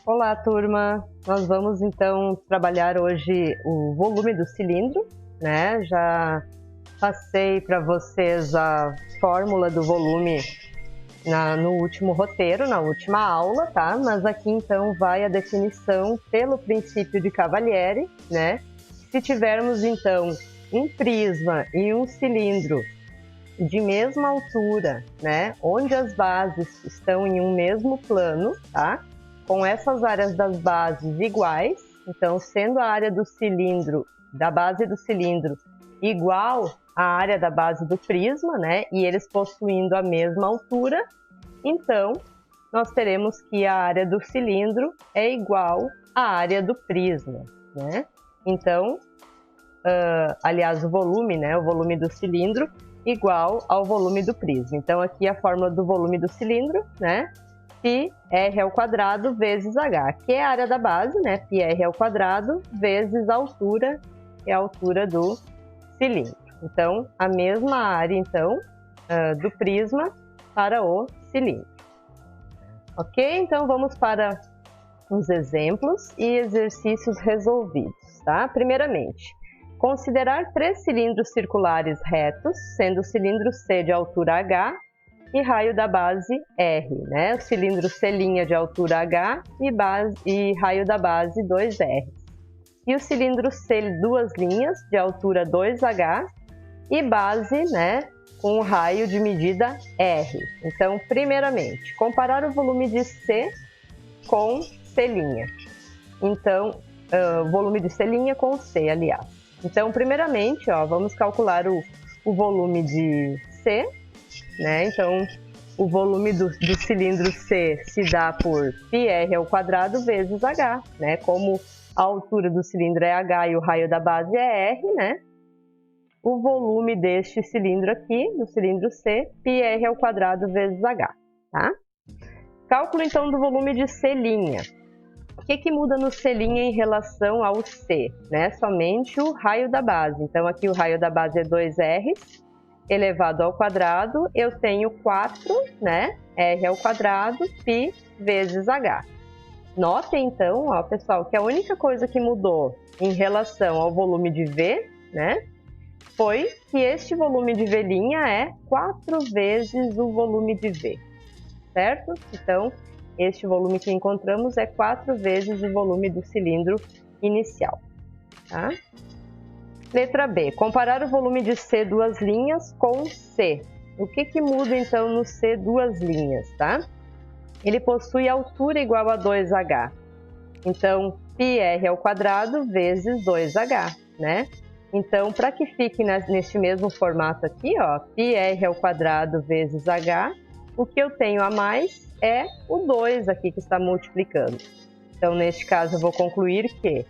Olá, turma! Nós vamos então trabalhar hoje o volume do cilindro, né? Já passei para vocês a fórmula do volume no último roteiro, na última aula, tá? Mas aqui então vai a definição pelo princípio de Cavalieri, né? Se tivermos então um prisma e um cilindro de mesma altura, né? Onde as bases estão em um mesmo plano, tá? Com essas áreas das bases iguais, então sendo a área do cilindro, da base do cilindro, igual à área da base do prisma, né? E eles possuindo a mesma altura, então nós teremos que a área do cilindro é igual à área do prisma, né? Então, aliás, o volume, né? O volume do cilindro igual ao volume do prisma. Então aqui a fórmula do volume do cilindro, né? Πr ao quadrado vezes h, que é a área da base, né? Πr ao quadrado vezes a altura, que é a altura do cilindro. Então, a mesma área, então, do prisma para o cilindro. Ok? Então, vamos para os exemplos e exercícios resolvidos, tá? Primeiramente, considerar 3 cilindros circulares retos, sendo o cilindro C de altura h e raio da base R, né? O cilindro C' de altura H e raio da base 2R. E o cilindro C 2 linhas de altura 2H e base, né, com raio de medida R. Então, primeiramente, comparar o volume de C com C'. Então, o volume de C' com C, aliás. Então, primeiramente, ó, vamos calcular o volume de C, né? Então, o volume do cilindro C se dá por πr ao quadrado vezes h, né? Como a altura do cilindro é h e o raio da base é r, né? O volume deste cilindro aqui, do cilindro C, πr ao quadrado vezes h, tá? Cálculo então do volume de C'. O que muda no C' em relação ao C, né? Somente o raio da base. Então, aqui o raio da base é 2r elevado ao quadrado, eu tenho 4, né? R ao quadrado, π vezes h. Notem, então, ó, pessoal, que a única coisa que mudou em relação ao volume de V, né? Foi que este volume de V' é 4 vezes o volume de V, certo? Então, este volume que encontramos é 4 vezes o volume do cilindro inicial, tá? Letra B. Comparar o volume de C 2 linhas com C. O que muda então no C 2 linhas, tá? Ele possui altura igual a 2h. Então, πr ao quadrado vezes 2h, né? Então, para que fique neste mesmo formato aqui, ó, πr ao quadrado vezes h, o que eu tenho a mais é o 2 aqui que está multiplicando. Então, neste caso, eu vou concluir que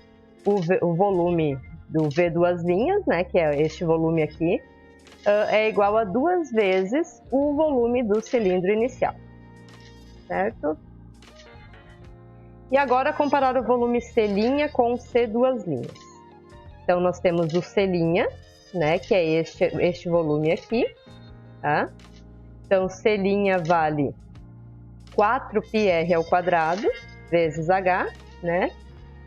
o volume do V 2 linhas, né, que é este volume aqui, é igual a 2 vezes o volume do cilindro inicial, certo? E agora comparar o volume C' com o C 2 linhas. Então, nós temos o C', né, que é este volume aqui, tá? Então, C' vale 4πr ao quadrado vezes h, né?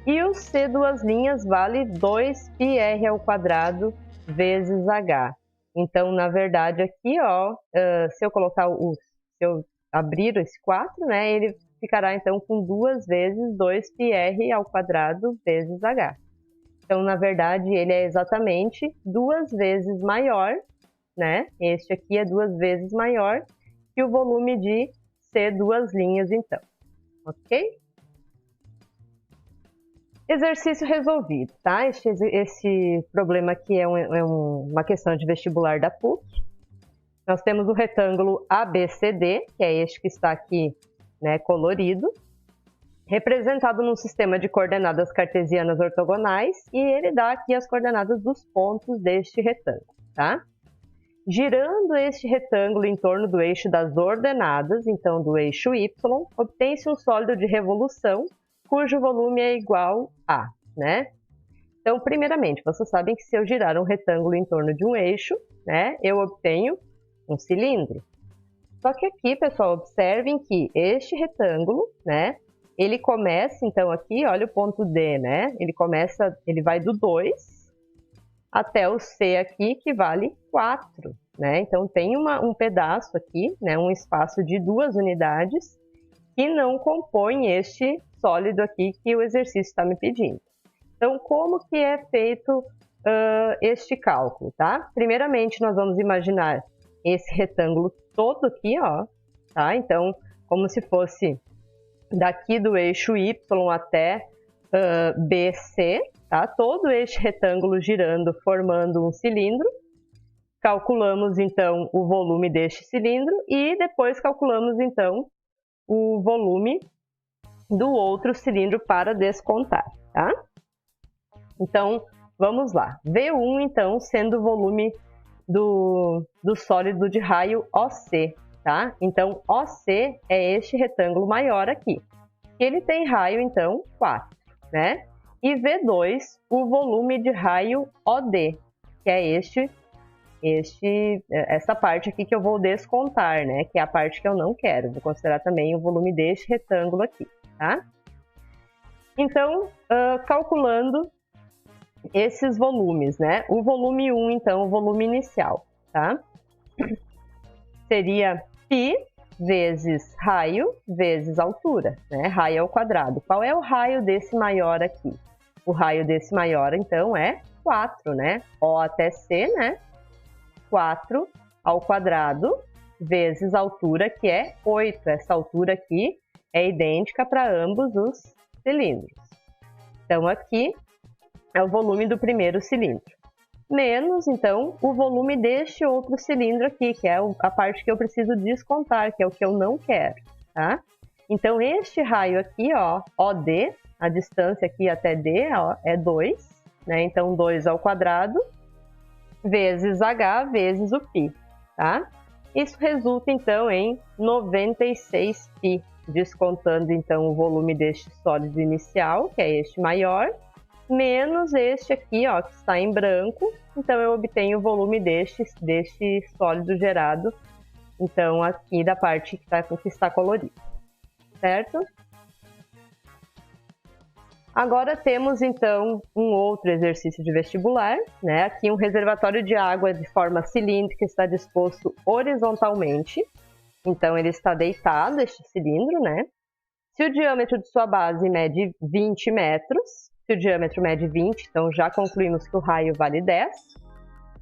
E o C 2 linhas vale 2πr ao quadrado vezes h. Então, na verdade, aqui, ó, se eu abrir esse 4, né, ele ficará, então, com 2 vezes 2πr ao quadrado vezes h. Então, na verdade, ele é exatamente 2 vezes maior, né? Este aqui é 2 vezes maior que o volume de C 2 linhas, então. Ok? Exercício resolvido, tá? Esse problema aqui é uma questão de vestibular da PUC. Nós temos o retângulo ABCD, que é este que está aqui, né, colorido, representado num sistema de coordenadas cartesianas ortogonais, e ele dá aqui as coordenadas dos pontos deste retângulo, tá? Girando este retângulo em torno do eixo das ordenadas, então do eixo Y, obtém-se um sólido de revolução cujo volume é igual a, né? Então, primeiramente, vocês sabem que se eu girar um retângulo em torno de um eixo, né, eu obtenho um cilindro. Só que aqui, pessoal, observem que este retângulo, né, ele começa, então, aqui, olha o ponto D, né? Ele vai do 2 até o C aqui, que vale 4, né? Então, tem um pedaço aqui, né? Um espaço de 2 unidades que não compõe este sólido aqui que o exercício está me pedindo. Então, como que é feito este cálculo, tá? Primeiramente, nós vamos imaginar esse retângulo todo aqui, ó, tá? Então, como se fosse daqui do eixo Y até BC, tá? Todo este retângulo girando, formando um cilindro. Calculamos, então, o volume deste cilindro e depois calculamos, então, o volume do outro cilindro para descontar, tá? Então, vamos lá. V1, então, sendo o volume do sólido de raio OC, tá? Então, OC é este retângulo maior aqui. Ele tem raio, então, 4, né? E V2, o volume de raio OD, que é essa parte aqui que eu vou descontar, né? Que é a parte que eu não quero. Vou considerar também o volume deste retângulo aqui, tá? Então, calculando esses volumes, né? O volume 1, então, o volume inicial, tá? Seria π vezes raio vezes altura, né? Raio ao quadrado. Qual é o raio desse maior aqui? O raio desse maior, então, é 4, né? O até C, né? 4 ao quadrado vezes a altura, que é 8. Essa altura aqui é idêntica para ambos os cilindros. Então, aqui é o volume do primeiro cilindro. Menos, então, o volume deste outro cilindro aqui, que é a parte que eu preciso descontar, que é o que eu não quero, tá? Então, este raio aqui, ó, OD, a distância aqui até D, ó, é 2, né? Então, 2 ao quadrado vezes H vezes o π, tá? Isso resulta, então, em 96 π, descontando, então, o volume deste sólido inicial, que é este maior, menos este aqui, ó, que está em branco. Então, eu obtenho o volume deste sólido gerado, então, aqui da parte que está colorida, certo? Agora temos, então, um outro exercício de vestibular, né? Aqui um reservatório de água de forma cilíndrica está disposto horizontalmente. Então, ele está deitado, este cilindro, né? Se o diâmetro de sua base mede 20 metros, se o diâmetro mede 20, então já concluímos que o raio vale 10.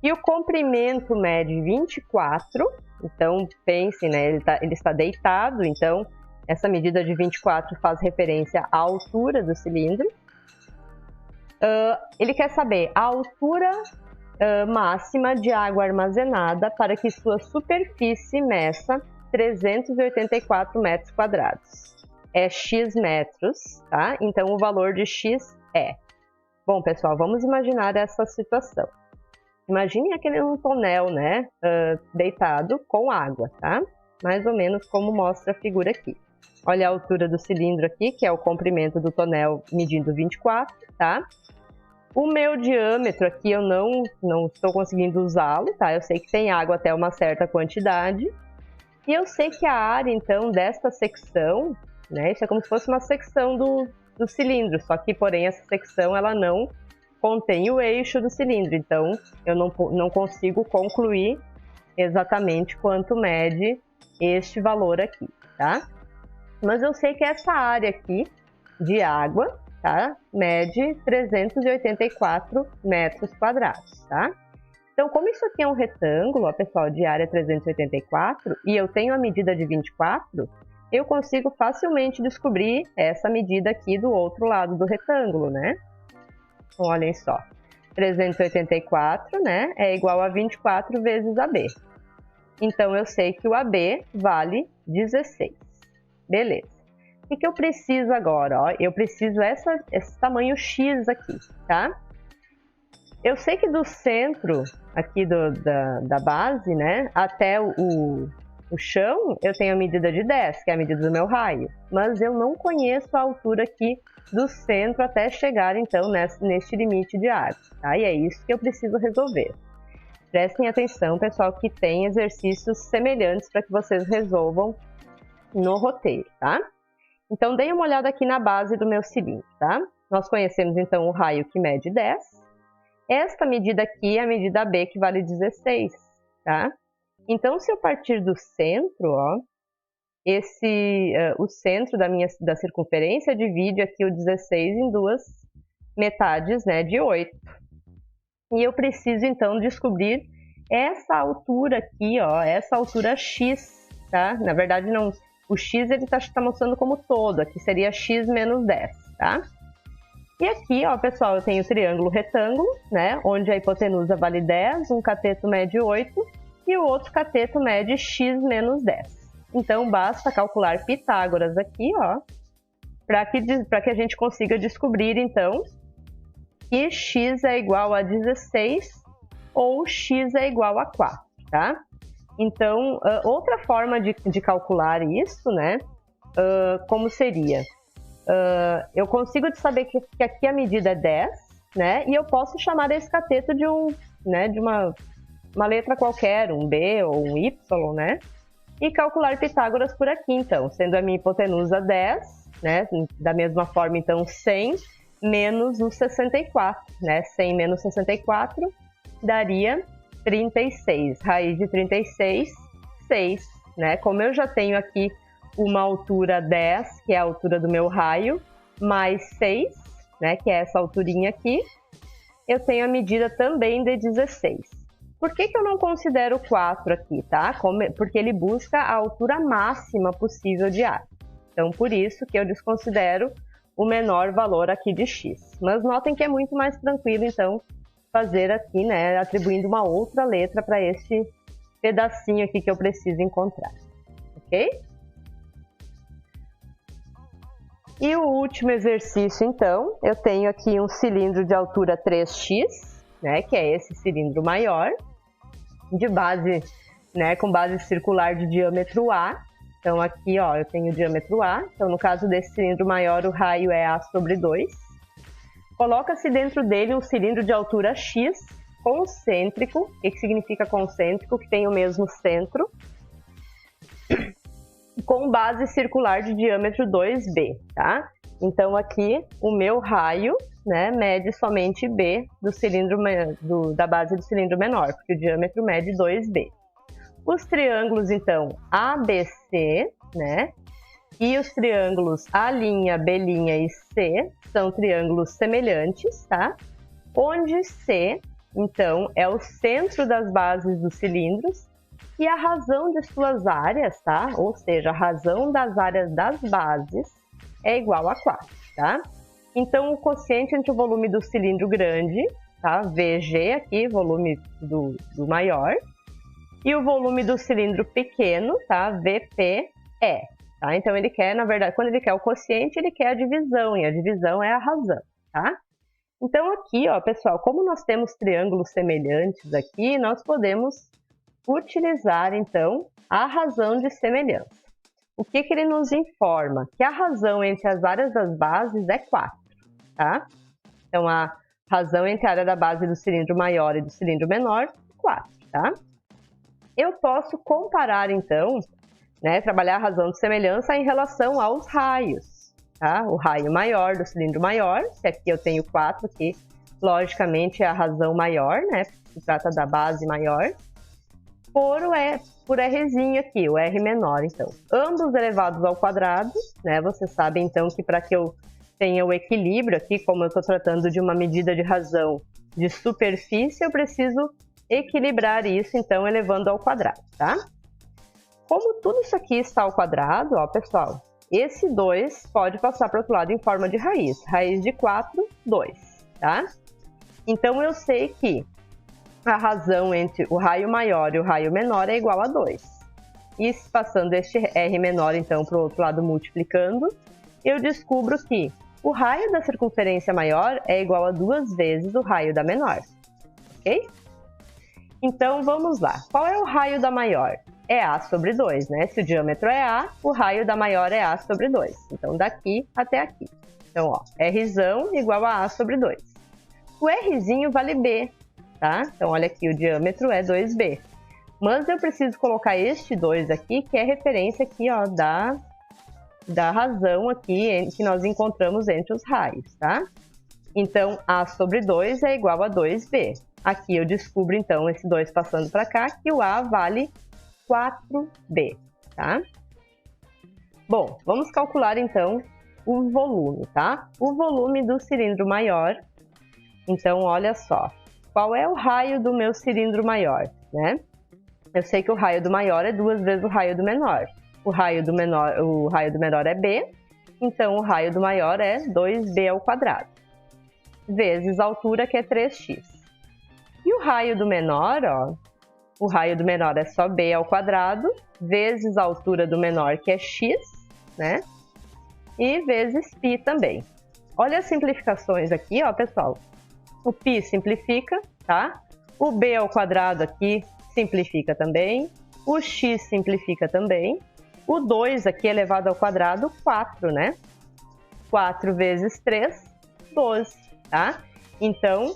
E o comprimento mede 24, então pensem, né? Ele está deitado, então essa medida de 24 faz referência à altura do cilindro. Ele quer saber a altura máxima de água armazenada para que sua superfície meça 384 metros quadrados. É x metros, tá? Então, o valor de x é... Bom, pessoal, vamos imaginar essa situação. Imagine um tonel, né? Deitado com água, tá? Mais ou menos como mostra a figura aqui. Olha a altura do cilindro aqui, que é o comprimento do tonel medindo 24, tá? O meu diâmetro aqui eu não estou conseguindo usá-lo, tá? Eu sei que tem água até uma certa quantidade. E eu sei que a área, então, desta secção, né? Isso é como se fosse uma secção do cilindro, só que, porém, essa secção ela não contém o eixo do cilindro. Então, eu não consigo concluir exatamente quanto mede este valor aqui, tá? Mas eu sei que essa área aqui de água, tá? Mede 384 metros quadrados, tá? Então, como isso aqui é um retângulo, ó, pessoal, de área 384, e eu tenho a medida de 24, eu consigo facilmente descobrir essa medida aqui do outro lado do retângulo, né? Então, olhem só. 384, né? É igual a 24 vezes AB. Então, eu sei que o AB vale 16. Beleza. O que eu preciso agora? Ó? Eu preciso esse tamanho X aqui, tá? Eu sei que do centro aqui da base, né, até o chão, eu tenho a medida de 10, que é a medida do meu raio. Mas eu não conheço a altura aqui do centro até chegar, então, neste limite de água, tá? E é isso que eu preciso resolver. Prestem atenção, pessoal, que tem exercícios semelhantes para que vocês resolvam no roteiro, tá? Então, dei uma olhada aqui na base do meu cilindro, tá? Nós conhecemos, então, o raio que mede 10. Esta medida aqui é a medida B, que vale 16, tá? Então, se eu partir do centro, ó, o centro da circunferência divide aqui o 16 em duas metades, né, de 8. E eu preciso, então, descobrir essa altura aqui, ó, essa altura x, tá? Na verdade, não, o x ele tá mostrando como todo, aqui seria x menos 10, tá? E aqui, ó, pessoal, eu tenho o triângulo retângulo, né, onde a hipotenusa vale 10, um cateto mede 8 e o outro cateto mede x menos 10. Então, basta calcular Pitágoras aqui, ó, para que a gente consiga descobrir, então, que x é igual a 16 ou x é igual a 4, tá? Então, outra forma de calcular isso, né, como seria? Eu consigo saber que aqui a medida é 10, né, e eu posso chamar esse cateto de uma letra qualquer, um B ou um Y, né, e calcular Pitágoras por aqui, então, sendo a minha hipotenusa 10, né, da mesma forma, então, 100 menos o 64, né, 100 menos 64 daria 36, raiz de 36, 6, né, como eu já tenho aqui uma altura 10, que é a altura do meu raio, mais 6, né, que é essa alturinha aqui, eu tenho a medida também de 16. Por que eu não considero 4 aqui, tá? Porque ele busca a altura máxima possível de A. Então, por isso que eu desconsidero o menor valor aqui de x. Mas notem que é muito mais tranquilo, então, fazer aqui, né, atribuindo uma outra letra para este pedacinho aqui que eu preciso encontrar. Ok? E o último exercício, então, eu tenho aqui um cilindro de altura 3x, né, que é esse cilindro maior, de base, né, com base circular de diâmetro A. Então, aqui, ó, eu tenho o diâmetro A. Então, no caso desse cilindro maior, o raio é A sobre 2. Coloca-se dentro dele um cilindro de altura x, concêntrico. O que significa concêntrico? Que tem o mesmo centro. Com base circular de diâmetro 2b, tá? Então, aqui, o meu raio, né, mede somente B do cilindro, da base do cilindro menor, porque o diâmetro mede 2b. Os triângulos, então, ABC, né, e os triângulos A', B' e C são triângulos semelhantes, tá? Onde C, então, é o centro das bases dos cilindros e a razão de suas áreas, tá? Ou seja, a razão das áreas das bases é igual a 4, tá? Então, o quociente entre o volume do cilindro grande, tá? VG aqui, volume do maior, e o volume do cilindro pequeno, tá? VPE, tá? Então, ele quer, na verdade, quando ele quer o quociente, ele quer a divisão, e a divisão é a razão, tá? Então, aqui, ó, pessoal, como nós temos triângulos semelhantes aqui, nós podemos utilizar, então, a razão de semelhança. O que ele nos informa? Que a razão entre as áreas das bases é 4, tá? Então, a razão entre a área da base do cilindro maior e do cilindro menor é 4, tá? Eu posso comparar, então, né, trabalhar a razão de semelhança em relação aos raios, tá? O raio maior do cilindro maior, que aqui eu tenho 4, que logicamente é a razão maior, né? Se trata da base maior. Por Rzinho aqui, o R menor, então. Ambos elevados ao quadrado, né? Você sabe, então, que para que eu tenha o equilíbrio aqui, como eu estou tratando de uma medida de razão de superfície, eu preciso equilibrar isso, então, elevando ao quadrado, tá? Como tudo isso aqui está ao quadrado, ó, pessoal, esse 2 pode passar para o outro lado em forma de raiz. Raiz de 4, 2, tá? Então, eu sei que a razão entre o raio maior e o raio menor é igual a 2. E passando este R menor, então, para o outro lado multiplicando, eu descubro que o raio da circunferência maior é igual a 2 vezes o raio da menor. Ok? Então, vamos lá. Qual é o raio da maior? É A sobre 2, né? Se o diâmetro é A, o raio da maior é A sobre 2. Então, daqui até aqui. Então, ó, Rzão igual a A sobre 2. O Rzinho vale B, tá? Então, olha aqui, o diâmetro é 2b. Mas eu preciso colocar este 2 aqui, que é referência aqui, ó, da razão aqui que nós encontramos entre os raios, tá? Então, A sobre 2 é igual a 2B. Aqui eu descubro, então, esse 2 passando para cá, que o A vale 4B, tá? Bom, vamos calcular, então, o volume, tá? O volume do cilindro maior. Então, olha só. Qual é o raio do meu cilindro maior, né? Eu sei que o raio do maior é 2 vezes o raio do menor. O raio do menor é B, então o raio do maior é 2B ao quadrado, vezes a altura, que é 3x. E o raio do menor, ó, o raio do menor é só B ao quadrado, vezes a altura do menor, que é x, né? E vezes π também. Olha as simplificações aqui, ó, pessoal. O π simplifica, tá? O B ao quadrado aqui simplifica também. O x simplifica também. O 2 aqui elevado ao quadrado, 4, né? 4 vezes 3, 12, tá? Então,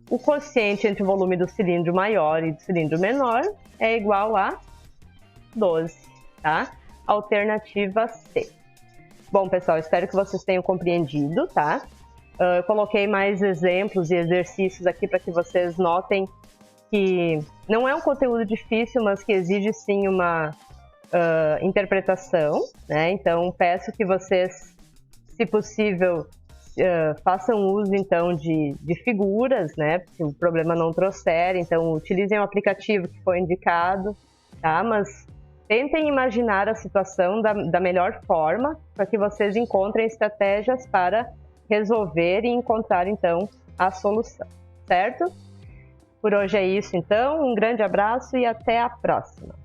o quociente entre o volume do cilindro maior e do cilindro menor é igual a 12, tá? Alternativa C. Bom, pessoal, espero que vocês tenham compreendido, tá? Eu coloquei mais exemplos e exercícios aqui para que vocês notem que não é um conteúdo difícil, mas que exige sim uma interpretação, né? Então, peço que vocês, se possível, façam uso, então, de figuras, né? Se o problema não trouxer, então, utilizem o aplicativo que foi indicado, tá? Mas tentem imaginar a situação da melhor forma para que vocês encontrem estratégias para resolver e encontrar, então, a solução, certo? Por hoje é isso, então. Um grande abraço e até a próxima!